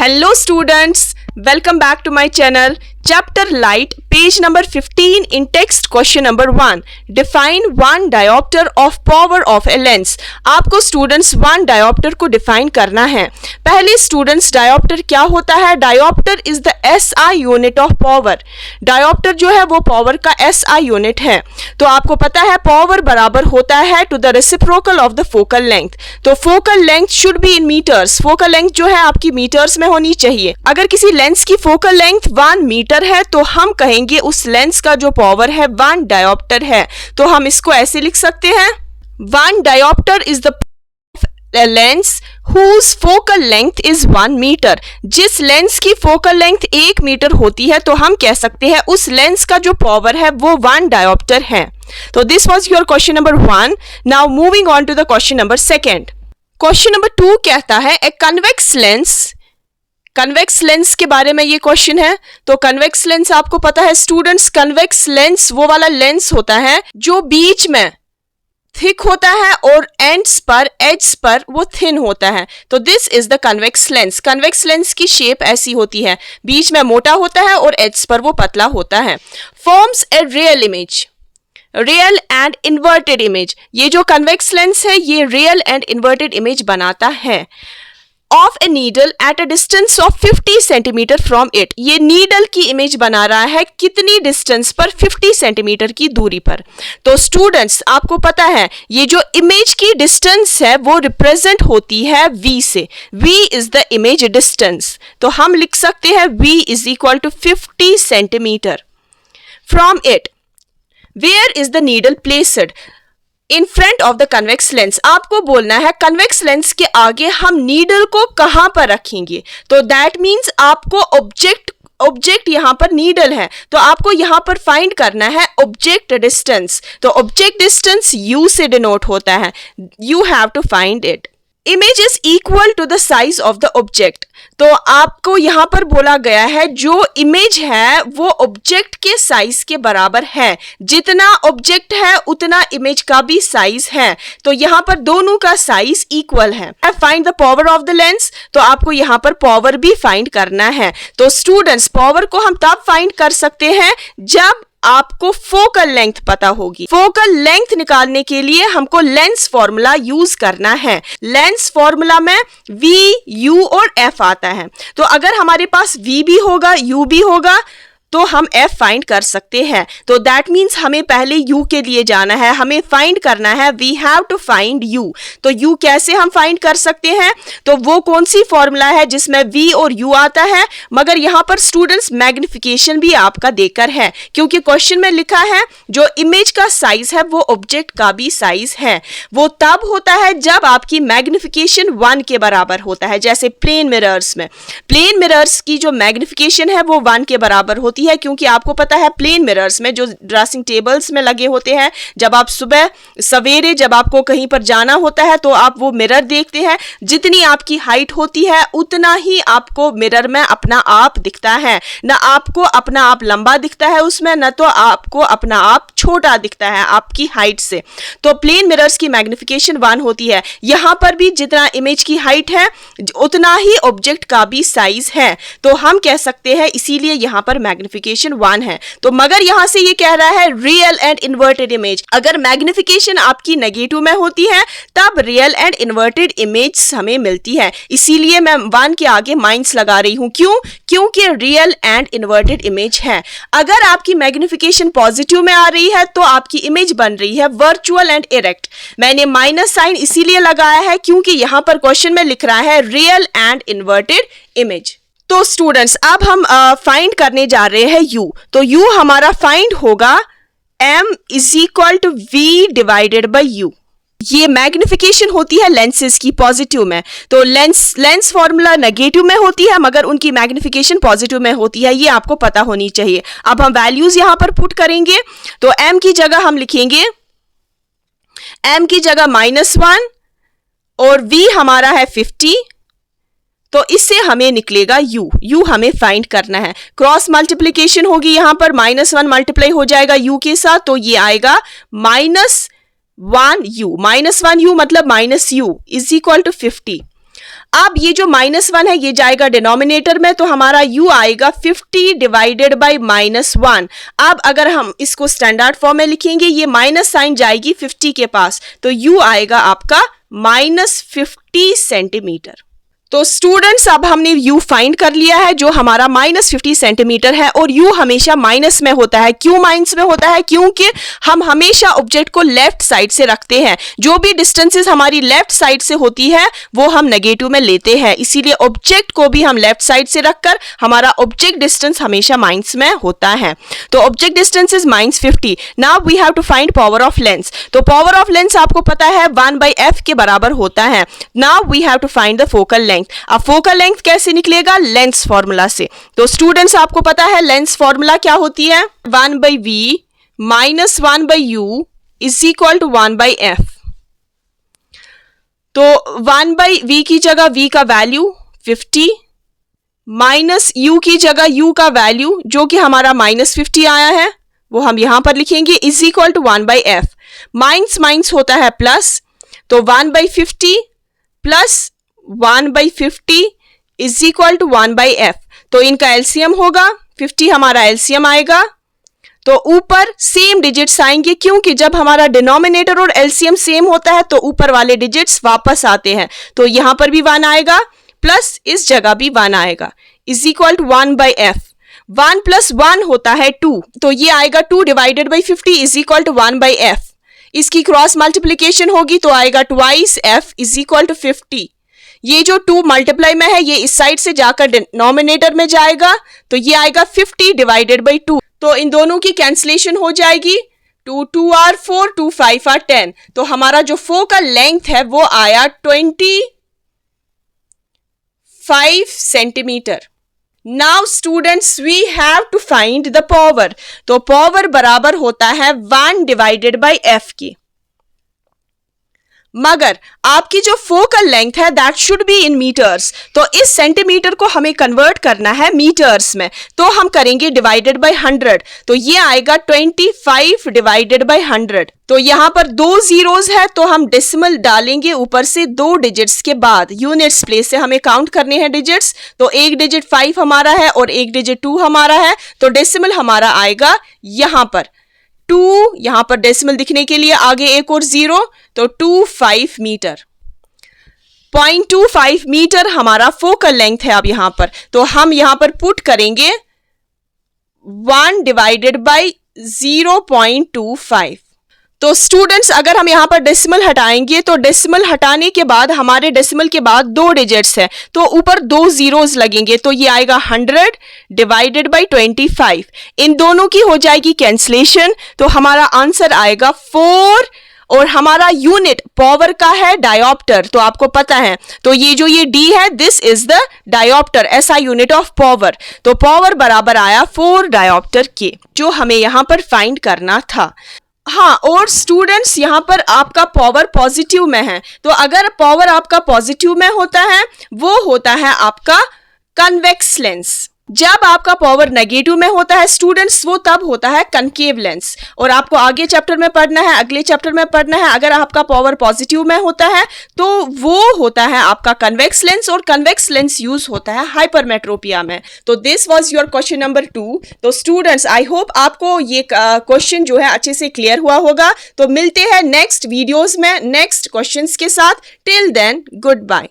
Hello students, welcome back to my channel. Chapter Light, page number 15 in text question number 1. Define one diopter of power of a lens. आपको students one diopter को define करना है. पहले students diopter क्या होता है? Diopter is the SI unit of power. Diopter जो है वो power का SI unit है. तो आपको पता है power बराबर होता है to the reciprocal of the focal length. तो focal length should be in meters. Focal length जो है आपकी meters में होनी चाहिए. अगर किसी लेंस की focal length 1 मीटर है तो हम कहेंगे उस लेंस का जो पावर है 1 डायोप्टर है. तो हम इसको ऐसे लिख सकते हैं, 1 dioptre is the lens whose focal length is 1 metre. जिस लेंस की फोकल लेंथ 1 मीटर होती है तो हम कह सकते हैं उस लेंस का जो पावर है वो 1 डायोप्टर है. तो this was your question number 1. Now moving on to the question number 2. Question number 2 कहता है a convex lens. Convex lens के बारे में ये क्वेश्चन है. तो कन्वेक्स लेंस आपको पता है स्टूडेंट्स, कन्वेक्स लेंस वो वाला लेंस होता है जो बीच में थिक होता है और एंड्स पर एड्स पर वो थिन होता है. तो this is the convex lens. Convex lens की शेप ऐसी होती है, बीच में मोटा होता है और एड्स पर वो पतला होता है. Forms a real image, real and inverted image. ये जो कन्वेक्स लेंस है ये रियल एंड इन्वर्टेड इमेज बनाता है. Of a needle at a distance of 50 centimetre from it. ये नीडल की इमेज बना रहा है कितनी डिस्टेंस पर? 50 सेंटीमीटर की दूरी पर. तो स्टूडेंट्स आपको पता है ये जो इमेज की डिस्टेंस है वो रिप्रेजेंट होती है v से. v is the image distance. तो हम लिख सकते हैं v is equal to 50 centimetre. From it where is the needle placed? In front of the convex lens. आपको बोलना है कन्वेक्स लेंस के आगे हम नीडल को कहां पर रखेंगे. तो दैट मीन्स आपको ऑब्जेक्ट यहां पर नीडल है तो आपको यहां पर फाइंड करना है ऑब्जेक्ट डिस्टेंस. तो ऑब्जेक्ट डिस्टेंस u से डिनोट होता है. You have to find it. Image is equal to the size of the object. तो आपको यहां पर बोला गया है जो इमेज है वो ऑब्जेक्ट के साइज के बराबर है. जितना ऑब्जेक्ट है उतना इमेज का भी साइज है. तो यहां पर दोनों का साइज इक्वल है. Find the power of the lens. तो आपको यहां पर पावर भी फाइंड करना है. तो स्टूडेंट्स पावर को हम तब फाइंड कर सकते हैं जब आपको फोकल लेंथ पता होगी. फोकल लेंथ निकालने के लिए हमको लेंस फॉर्मूला यूज करना है. लेंस फॉर्मूला में v, u और f आता है. तो अगर हमारे पास v भी होगा u भी होगा तो हम f फाइंड कर सकते हैं. तो दैट मीन्स हमें पहले u के लिए जाना है, हमें फाइंड करना है. We have to find u. तो u कैसे हम फाइंड कर सकते हैं? तो वो कौन सी फॉर्मूला है जिसमें v और u आता है, मगर यहाँ पर स्टूडेंट्स मैग्निफिकेशन भी आपका देकर है क्योंकि क्वेश्चन में लिखा है जो इमेज का साइज है वो ऑब्जेक्ट का भी साइज है. वो तब होता है जब आपकी मैग्निफिकेशन 1 के बराबर होता है. जैसे प्लेन मिरर्स में, प्लेन मिरर्स की जो मैग्निफिकेशन है वो 1 के बराबर होती है क्योंकि आपको पता है प्लेन मिरर्स में जो ड्रेसिंग टेबल्स में लगे होते हैं, जब आप सुबह सवेरे जब आपको कहीं पर जाना होता है तो आप वो मिरर देखते हैं. जितनी आपकी हाइट होती है उतना ही आपको मिरर में अपना आप दिखता है. ना आपको अपना आप लंबा दिखता है उसमें, ना तो आपको अपना आप छोटा दिखता है आपकी हाइट से. तो प्लेन मिरर्स की मैग्निफिकेशन 1 होती है. यहां पर भी जितना इमेज की हाइट है उतना ही ऑब्जेक्ट का भी साइज है. तो हम कह सकते हैं इसीलिए यहां पर मैग्निफिकेशन 1 है. तो मगर यहां से ये कह रहा है रियल एंड इन्वर्टेड इमेज. अगर मैग्निफिकेशन आपकी नेगेटिव में होती है तब रियल एंड इन्वर्टेड इमेज हमें मिलती है. इसीलिए मैं 1 के आगे माइनस लगा रही हूं. क्यों? क्योंकि रियल एंड इन्वर्टेड इमेज है. अगर आपकी मैग्निफिकेशन पॉजिटिव में आ रही है तो आपकी इमेज बन रही है वर्चुअल एंड इरेक्ट. मैंने माइनस साइन इसीलिए लगाया है क्योंकि यहां पर क्वेश्चन में लिख रहा है रियल एंड इन्वर्टेड इमेज. तो स्टूडेंट्स अब हम फाइंड करने जा रहे हैं u. तो u हमारा फाइंड होगा m is equal to v divided by u. ये मैग्निफिकेशन होती है लेंसेज की पॉजिटिव में. तो लेंस फॉर्मूला नेगेटिव में होती है मगर उनकी मैग्निफिकेशन पॉजिटिव में होती है. ये आपको पता होनी चाहिए. अब हम वैल्यूज यहां पर पुट करेंगे. तो m की जगह हम लिखेंगे, m की जगह -1 और v हमारा है 50. तो इससे हमें निकलेगा u हमें फाइंड करना है. क्रॉस मल्टीप्लीकेशन होगी यहां पर, -1 मल्टीप्लाई हो जाएगा u के साथ तो ये आएगा -1u. -1u मतलब -u इज इक्वल टू 50. अब ये जो -1 है ये जाएगा डिनोमिनेटर में, तो हमारा u आएगा 50 डिवाइडेड बाई -1। अब अगर हम इसको स्टैंडर्ड फॉर्म में लिखेंगे, ये माइनस साइन जाएगी 50 के पास, तो u आएगा आपका -50 सेंटीमीटर। तो स्टूडेंट्स अब हमने u फाइंड कर लिया है जो हमारा -50 सेंटीमीटर है, और u हमेशा माइनस में होता है। क्यों माइनस में होता है? क्योंकि हम हमेशा ऑब्जेक्ट को लेफ्ट साइड से रखते हैं। जो भी डिस्टेंसेस हमारी लेफ्ट साइड से होती है वो हम नेगेटिव में लेते हैं, इसीलिए ऑब्जेक्ट को भी हम लेफ्ट साइड से रखकर हमारा ऑब्जेक्ट डिस्टेंस हमेशा माइनस में होता है। तो object distance is -50। Now we have to find power of lens. तो पावर ऑफ लेंस आपको पता है 1/f के बराबर होता है। Now we have to find the focal length. अब फोकल लेंथ कैसे निकलेगा? लेंस फॉर्मूला से। तो स्टूडेंट्स आपको पता है लेंस फॉर्मूला क्या होती है? 1/v - 1/u is equal to 1/f। तो 1/v की जगह v का वैल्यू 50 माइनस u की जगह u का वैल्यू जो कि हमारा -50 आया है वो हम यहां पर लिखेंगे, is equal to 1/f। Minus minus होता है प्लस, तो 1/50 plus 1/50 is equal to 1/f। तो इनका एलसीएम होगा, 50 हमारा एलसीएम आएगा। तो ऊपर सेम डिजिट्स आएंगे, क्योंकि जब हमारा डिनोमिनेटर और एलसीएम सेम होता है तो ऊपर वाले डिजिट्स वापस आते हैं। तो यहां पर भी 1 आएगा, प्लस इस जगह भी 1 आएगा, इज इक्वल टू 1/f। 1 + 1 होता है 2, तो ये आएगा 2 divided by 50 is equal to 1/f। इसकी क्रॉस मल्टीप्लीकेशन होगी तो आएगा 2f इज इक्वल टू 50। ये जो 2 मल्टीप्लाई में है ये इस साइड से जाकर डिनोमिनेटर में जाएगा, तो ये आएगा 50 डिवाइडेड बाई 2। तो इन दोनों की कैंसिलेशन हो जाएगी, 2 2 आर 4, 2 5 आर 10। तो हमारा जो फोकल लेंथ है वो आया 25 centimetre. Now students we have to find the power. तो पावर बराबर होता है 1 डिवाइडेड बाई f की। मगर आपकी जो फोकल लेंथ है that should be in metres, तो इस सेंटीमीटर को हमें कन्वर्ट करना है मीटर्स में, तो हम करेंगे डिवाइडेड बाय 100। तो ये आएगा 25 डिवाइडेड बाय 100। तो यहां पर 2 जीरोस है तो हम डेसिमल डालेंगे ऊपर से 2 डिजिट्स के बाद। यूनिट्स प्लेस से हमें काउंट करने हैं डिजिट्स, तो एक डिजिट 5 हमारा है और एक डिजिट 2 हमारा है, तो डेसिमल हमारा आएगा यहां पर 2, यहां पर डेसिमल दिखने के लिए आगे एक और 0, तो 25 मीटर। 0.25 मीटर हमारा फोकल लेंथ है। अब यहां पर तो हम यहां पर पुट करेंगे 1 डिवाइडेड बाई 0.25। तो स्टूडेंट्स अगर हम यहां पर डेसिमल हटाएंगे तो डेसिमल हटाने के बाद हमारे डेसिमल के बाद 2 डिजिट्स है तो ऊपर 2 जीरोस लगेंगे, तो ये आएगा 100 डिवाइडेड बाई 25। इन दोनों की हो जाएगी कैंसिलेशन, तो हमारा आंसर आएगा 4। और हमारा यूनिट पावर का है डायोप्टर, तो आपको पता है, तो ये जो ये D है दिस इज द डायोप्टर, ऐसा यूनिट ऑफ पावर। तो पावर बराबर आया 4 डायोप्टर के, जो हमें यहां पर फाइंड करना था। हाँ, और स्टूडेंट्स यहां पर आपका पावर पॉजिटिव में है, तो अगर पावर आपका पॉजिटिव में होता है वो होता है आपका कन्वेक्स लेंस। जब आपका पावर नेगेटिव में होता है स्टूडेंट्स वो तब होता है कनकेव लेंस। और आपको आगे चैप्टर में पढ़ना है, अगले चैप्टर में पढ़ना है, अगर आपका पावर पॉजिटिव में होता है तो वो होता है आपका कन्वेक्स लेंस, और कन्वेक्स लेंस यूज होता है हाइपरमेट्रोपिया में। तो this was your question number 2। तो स्टूडेंट्स आई होप आपको ये क्वेश्चन जो है अच्छे से क्लियर हुआ होगा। तो मिलते हैं नेक्स्ट वीडियोज में नेक्स्ट क्वेश्चंस के साथ। Till then good bye.